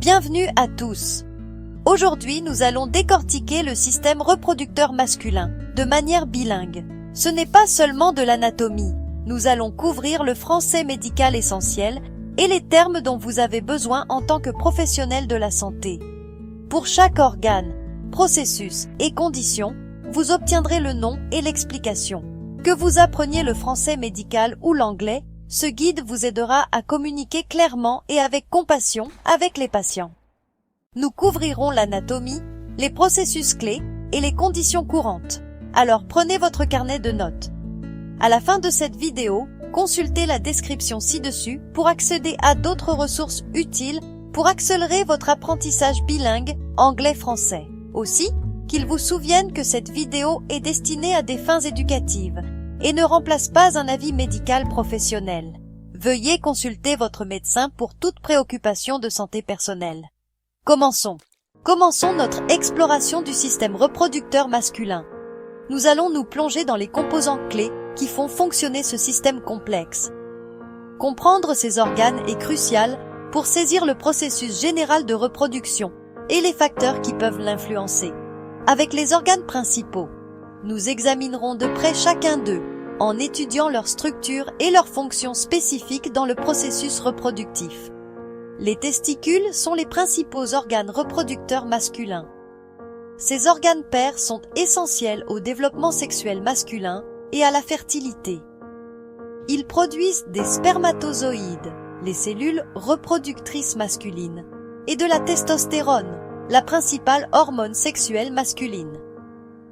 Bienvenue à tous. Aujourd'hui, nous allons décortiquer le système reproducteur masculin de manière bilingue. Ce n'est pas seulement de l'anatomie. Nous allons couvrir le français médical essentiel et les termes dont vous avez besoin en tant que professionnel de la santé. Pour chaque organe, processus et condition, vous obtiendrez le nom et l'explication. Que vous appreniez le français médical ou l'anglais, ce guide vous aidera à communiquer clairement et avec compassion avec les patients. Nous couvrirons l'anatomie, les processus clés et les conditions courantes. Alors prenez votre carnet de notes. À la fin de cette vidéo, consultez la description ci-dessus pour accéder à d'autres ressources utiles pour accélérer votre apprentissage bilingue anglais-français. Aussi, qu'il vous souvienne que cette vidéo est destinée à des fins éducatives et ne remplace pas un avis médical professionnel. Veuillez consulter votre médecin pour toute préoccupation de santé personnelle. Commençons notre exploration du système reproducteur masculin. Nous allons nous plonger dans les composants clés qui font fonctionner ce système complexe. Comprendre ces organes est crucial pour saisir le processus général de reproduction et les facteurs qui peuvent l'influencer. Avec les organes principaux, nous examinerons de près chacun d'eux, en étudiant leur structure et leurs fonctions spécifiques dans le processus reproductif. Les testicules sont les principaux organes reproducteurs masculins. Ces organes pairs sont essentiels au développement sexuel masculin et à la fertilité. Ils produisent des spermatozoïdes, les cellules reproductrices masculines, et de la testostérone, la principale hormone sexuelle masculine.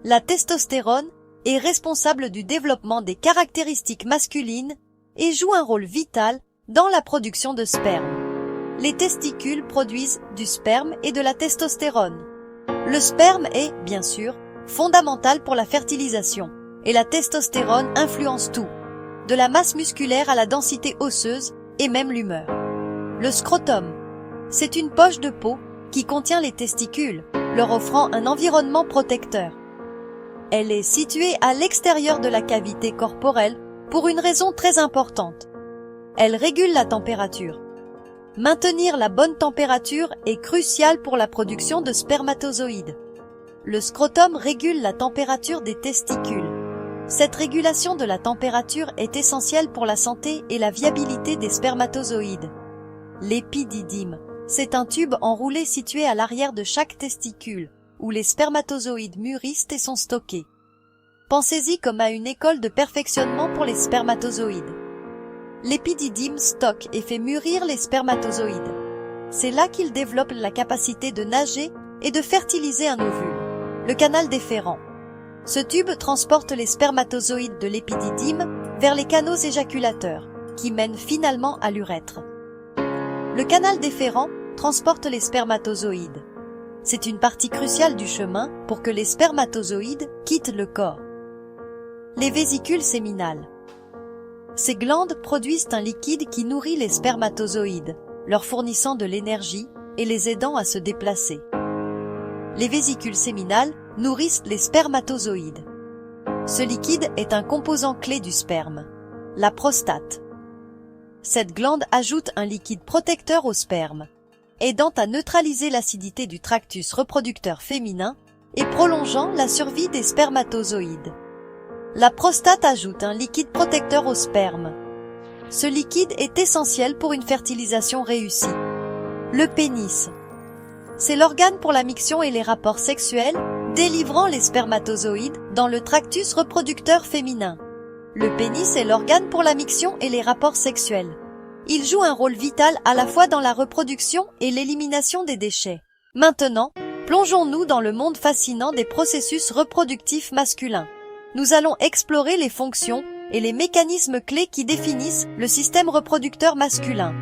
La testostérone est responsable du développement des caractéristiques masculines et joue un rôle vital dans la production de sperme. Les testicules produisent du sperme et de la testostérone. Le sperme est, bien sûr, fondamental pour la fertilisation, et la testostérone influence tout, de la masse musculaire à la densité osseuse et même l'humeur. Le scrotum, c'est une poche de peau qui contient les testicules, leur offrant un environnement protecteur. Elle est située à l'extérieur de la cavité corporelle pour une raison très importante. Elle régule la température. Maintenir la bonne température est crucial pour la production de spermatozoïdes. Le scrotum régule la température des testicules. Cette régulation de la température est essentielle pour la santé et la viabilité des spermatozoïdes. L'épididyme, c'est un tube enroulé situé à l'arrière de chaque testicule, où les spermatozoïdes mûrissent et sont stockés. Pensez-y comme à une école de perfectionnement pour les spermatozoïdes. L'épididyme stocke et fait mûrir les spermatozoïdes. C'est là qu'ils développent la capacité de nager et de fertiliser un ovule. Le canal déférent. Ce tube transporte les spermatozoïdes de l'épididyme vers les canaux éjaculateurs, qui mènent finalement à l'urètre. Le canal déférent transporte les spermatozoïdes. C'est une partie cruciale du chemin pour que les spermatozoïdes quittent le corps. Les vésicules séminales. Ces glandes produisent un liquide qui nourrit les spermatozoïdes, leur fournissant de l'énergie et les aidant à se déplacer. Les vésicules séminales nourrissent les spermatozoïdes. Ce liquide est un composant clé du sperme, la prostate. Cette glande ajoute un liquide protecteur au sperme, aidant à neutraliser l'acidité du tractus reproducteur féminin et prolongeant la survie des spermatozoïdes. La prostate ajoute un liquide protecteur au sperme. Ce liquide est essentiel pour une fertilisation réussie. Le pénis. C'est l'organe pour la miction et les rapports sexuels, délivrant les spermatozoïdes dans le tractus reproducteur féminin. Le pénis est l'organe pour la miction et les rapports sexuels. Il joue un rôle vital à la fois dans la reproduction et l'élimination des déchets. Maintenant, plongeons-nous dans le monde fascinant des processus reproductifs masculins. Nous allons explorer les fonctions et les mécanismes clés qui définissent le système reproducteur masculin.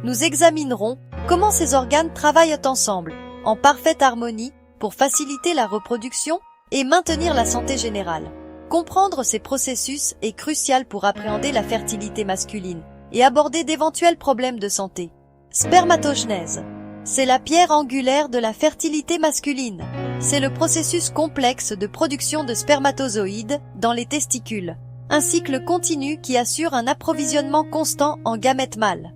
Nous examinerons comment ces organes travaillent ensemble, en parfaite harmonie, pour faciliter la reproduction et maintenir la santé générale. Comprendre ces processus est crucial pour appréhender la fertilité masculine et aborder d'éventuels problèmes de santé. Spermatogenèse. C'est la pierre angulaire de la fertilité masculine. C'est le processus complexe de production de spermatozoïdes dans les testicules, un cycle continu qui assure un approvisionnement constant en gamètes mâles.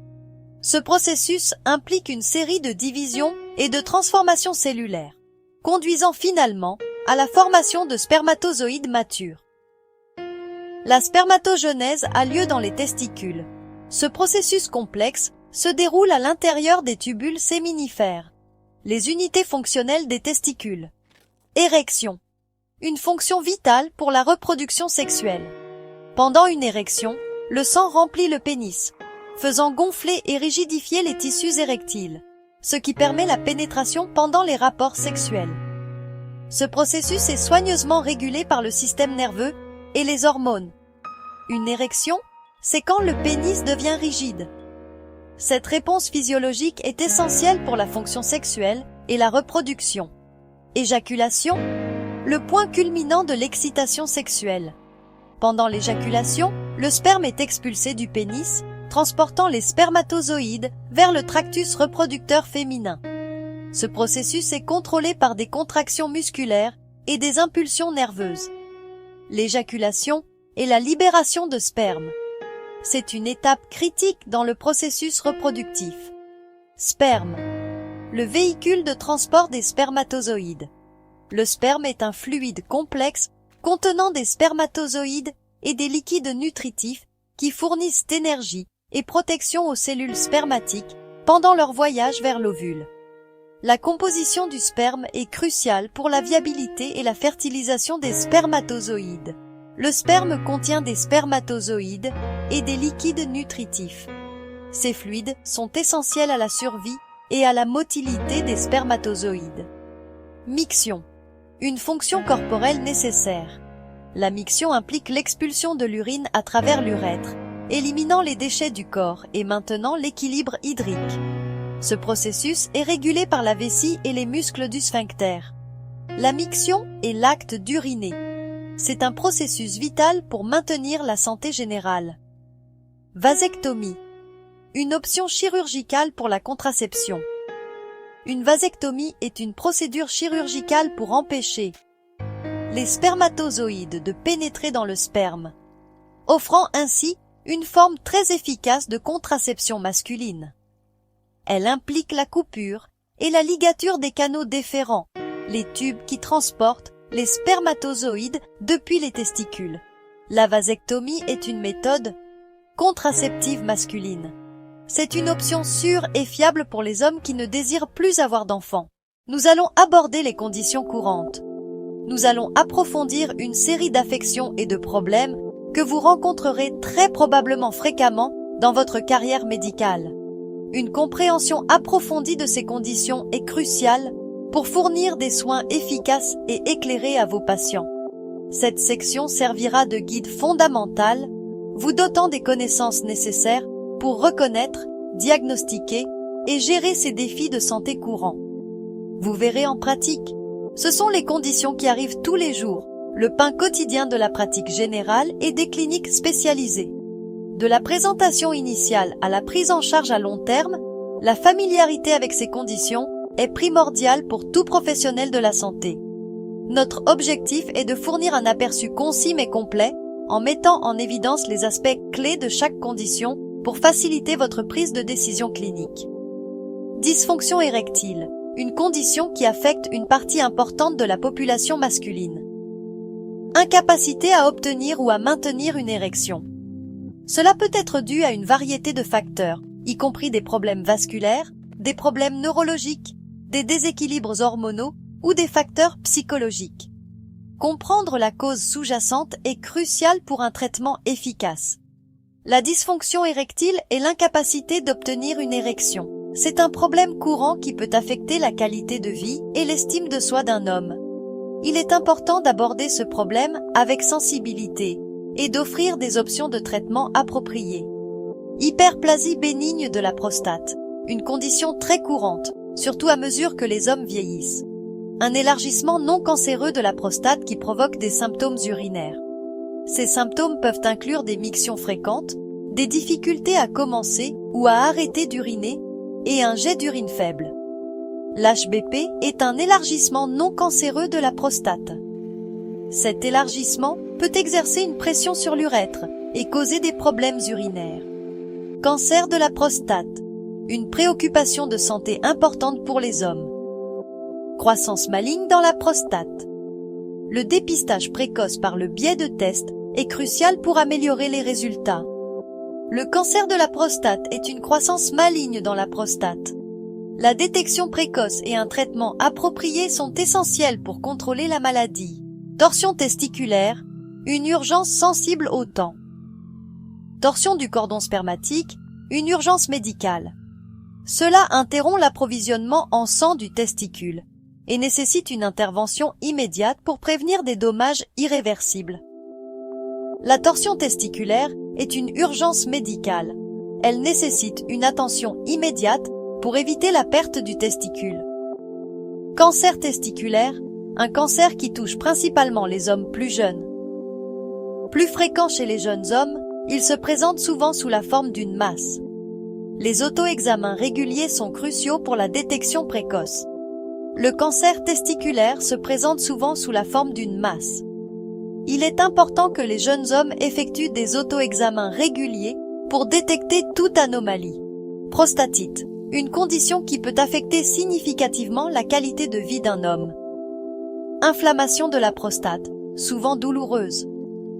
Ce processus implique une série de divisions et de transformations cellulaires, conduisant finalement à la formation de spermatozoïdes matures. La spermatogenèse a lieu dans les testicules. Ce processus complexe se déroule à l'intérieur des tubules séminifères, les unités fonctionnelles des testicules. Érection. Une fonction vitale pour la reproduction sexuelle. Pendant une érection, le sang remplit le pénis, faisant gonfler et rigidifier les tissus érectiles, ce qui permet la pénétration pendant les rapports sexuels. Ce processus est soigneusement régulé par le système nerveux et les hormones. Une érection, c'est quand le pénis devient rigide. Cette réponse physiologique est essentielle pour la fonction sexuelle et la reproduction. Éjaculation, le point culminant de l'excitation sexuelle. Pendant l'éjaculation, le sperme est expulsé du pénis, transportant les spermatozoïdes vers le tractus reproducteur féminin. Ce processus est contrôlé par des contractions musculaires et des impulsions nerveuses. L'éjaculation est la libération de sperme. C'est une étape critique dans le processus reproductif. Sperme. Le véhicule de transport des spermatozoïdes. Le sperme est un fluide complexe contenant des spermatozoïdes et des liquides nutritifs qui fournissent énergie et protection aux cellules spermatiques pendant leur voyage vers l'ovule. La composition du sperme est cruciale pour la viabilité et la fertilisation des spermatozoïdes. Le sperme contient des spermatozoïdes et des liquides nutritifs. Ces fluides sont essentiels à la survie et à la motilité des spermatozoïdes. Miction. Une fonction corporelle nécessaire. La miction implique l'expulsion de l'urine à travers l'urètre, éliminant les déchets du corps et maintenant l'équilibre hydrique. Ce processus est régulé par la vessie et les muscles du sphincter. La miction est l'acte d'uriner. C'est un processus vital pour maintenir la santé générale. Vasectomie. Une option chirurgicale pour la contraception. Une vasectomie est une procédure chirurgicale pour empêcher les spermatozoïdes de pénétrer dans le sperme, offrant ainsi une forme très efficace de contraception masculine. Elle implique la coupure et la ligature des canaux déférents, les tubes qui transportent les spermatozoïdes depuis les testicules. La vasectomie est une méthode contraceptive masculine. C'est une option sûre et fiable pour les hommes qui ne désirent plus avoir d'enfants. Nous allons aborder les conditions courantes. Nous allons approfondir une série d'affections et de problèmes que vous rencontrerez très probablement fréquemment dans votre carrière médicale. Une compréhension approfondie de ces conditions est cruciale pour fournir des soins efficaces et éclairés à vos patients. Cette section servira de guide fondamental, vous dotant des connaissances nécessaires pour reconnaître, diagnostiquer et gérer ces défis de santé courants. Vous verrez en pratique. Ce sont les conditions qui arrivent tous les jours, le pain quotidien de la pratique générale et des cliniques spécialisées. De la présentation initiale à la prise en charge à long terme, la familiarité avec ces conditions est primordiale pour tout professionnel de la santé. Notre objectif est de fournir un aperçu concis mais complet en mettant en évidence les aspects clés de chaque condition pour faciliter votre prise de décision clinique. Dysfonction érectile, une condition qui affecte une partie importante de la population masculine. Incapacité à obtenir ou à maintenir une érection. Cela peut être dû à une variété de facteurs, y compris des problèmes vasculaires, des problèmes neurologiques, des déséquilibres hormonaux ou des facteurs psychologiques. Comprendre la cause sous-jacente est crucial pour un traitement efficace. La dysfonction érectile est l'incapacité d'obtenir une érection. C'est un problème courant qui peut affecter la qualité de vie et l'estime de soi d'un homme. Il est important d'aborder ce problème avec sensibilité et d'offrir des options de traitement appropriées. Hyperplasie bénigne de la prostate, une condition très courante, surtout à mesure que les hommes vieillissent. Un élargissement non cancéreux de la prostate qui provoque des symptômes urinaires. Ces symptômes peuvent inclure des mictions fréquentes, des difficultés à commencer ou à arrêter d'uriner et un jet d'urine faible. L'HBP est un élargissement non cancéreux de la prostate. Cet élargissement peut exercer une pression sur l'urètre et causer des problèmes urinaires. Cancer de la prostate. une préoccupation de santé importante pour les hommes. Croissance maligne dans la prostate. Le dépistage précoce par le biais de tests est crucial pour améliorer les résultats. Le cancer de la prostate est une croissance maligne dans la prostate. La détection précoce et un traitement approprié sont essentiels pour contrôler la maladie. Torsion testiculaire, une urgence sensible au temps. Torsion du cordon spermatique, une urgence médicale. Cela interrompt l'approvisionnement en sang du testicule et nécessite une intervention immédiate pour prévenir des dommages irréversibles. La torsion testiculaire est une urgence médicale. Elle nécessite une attention immédiate pour éviter la perte du testicule. Cancer testiculaire, un cancer qui touche principalement les hommes plus jeunes. Plus fréquent chez les jeunes hommes, il se présente souvent sous la forme d'une masse. Les auto-examens réguliers sont cruciaux pour la détection précoce. Le cancer testiculaire se présente souvent sous la forme d'une masse. Il est important que les jeunes hommes effectuent des auto-examens réguliers pour détecter toute anomalie. Prostatite, une condition qui peut affecter significativement la qualité de vie d'un homme. Inflammation de la prostate, souvent douloureuse.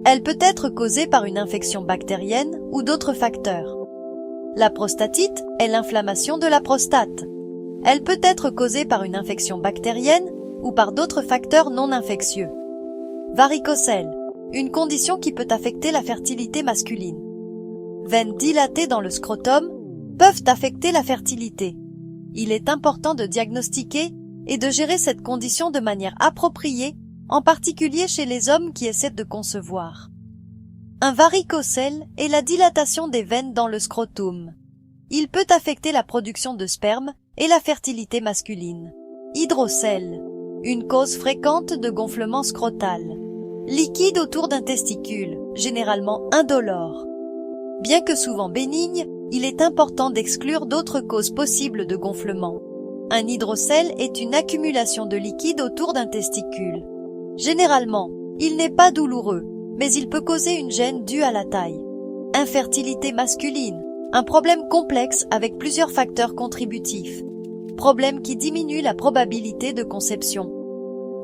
Elle peut être causée par une infection bactérienne ou d'autres facteurs. La prostatite est l'inflammation de la prostate. Elle peut être causée par une infection bactérienne ou par d'autres facteurs non infectieux. Varicocèle, une condition qui peut affecter la fertilité masculine. Veines dilatées dans le scrotum peuvent affecter la fertilité. Il est important de diagnostiquer et de gérer cette condition de manière appropriée, en particulier chez les hommes qui essaient de concevoir. Un varicocèle est la dilatation des veines dans le scrotum. Il peut affecter la production de sperme et la fertilité masculine. Hydrocèle, une cause fréquente de gonflement scrotal. Liquide autour d'un testicule, généralement indolore. Bien que souvent bénigne, il est important d'exclure d'autres causes possibles de gonflement. Un hydrocèle est une accumulation de liquide autour d'un testicule. Généralement, il n'est pas douloureux, mais il peut causer une gêne due à la taille. Infertilité masculine, un problème complexe avec plusieurs facteurs contributifs. Problème qui diminue la probabilité de conception.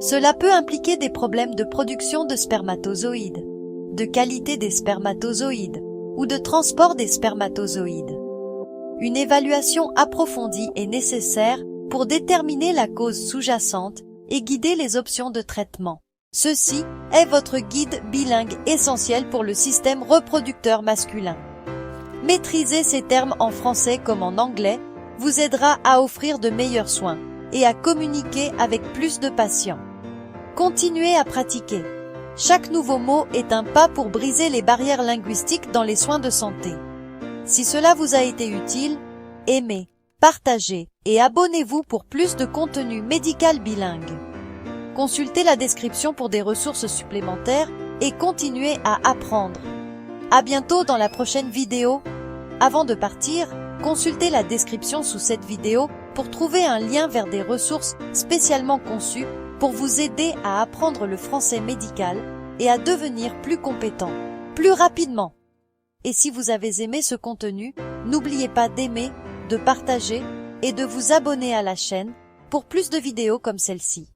Cela peut impliquer des problèmes de production de spermatozoïdes, de qualité des spermatozoïdes ou de transport des spermatozoïdes. Une évaluation approfondie est nécessaire pour déterminer la cause sous-jacente et guider les options de traitement. Ceci est votre guide bilingue essentiel pour le système reproducteur masculin. Maîtriser ces termes en français comme en anglais vous aidera à offrir de meilleurs soins et à communiquer avec plus de patients. Continuez à pratiquer. Chaque nouveau mot est un pas pour briser les barrières linguistiques dans les soins de santé. Si cela vous a été utile, aimez, partagez et abonnez-vous pour plus de contenu médical bilingue. Consultez la description pour des ressources supplémentaires et continuez à apprendre. À bientôt dans la prochaine vidéo. Avant de partir, consultez la description sous cette vidéo pour trouver un lien vers des ressources spécialement conçues pour vous aider à apprendre le français médical et à devenir plus compétent, plus rapidement. Et si vous avez aimé ce contenu, n'oubliez pas d'aimer, de partager et de vous abonner à la chaîne pour plus de vidéos comme celle-ci.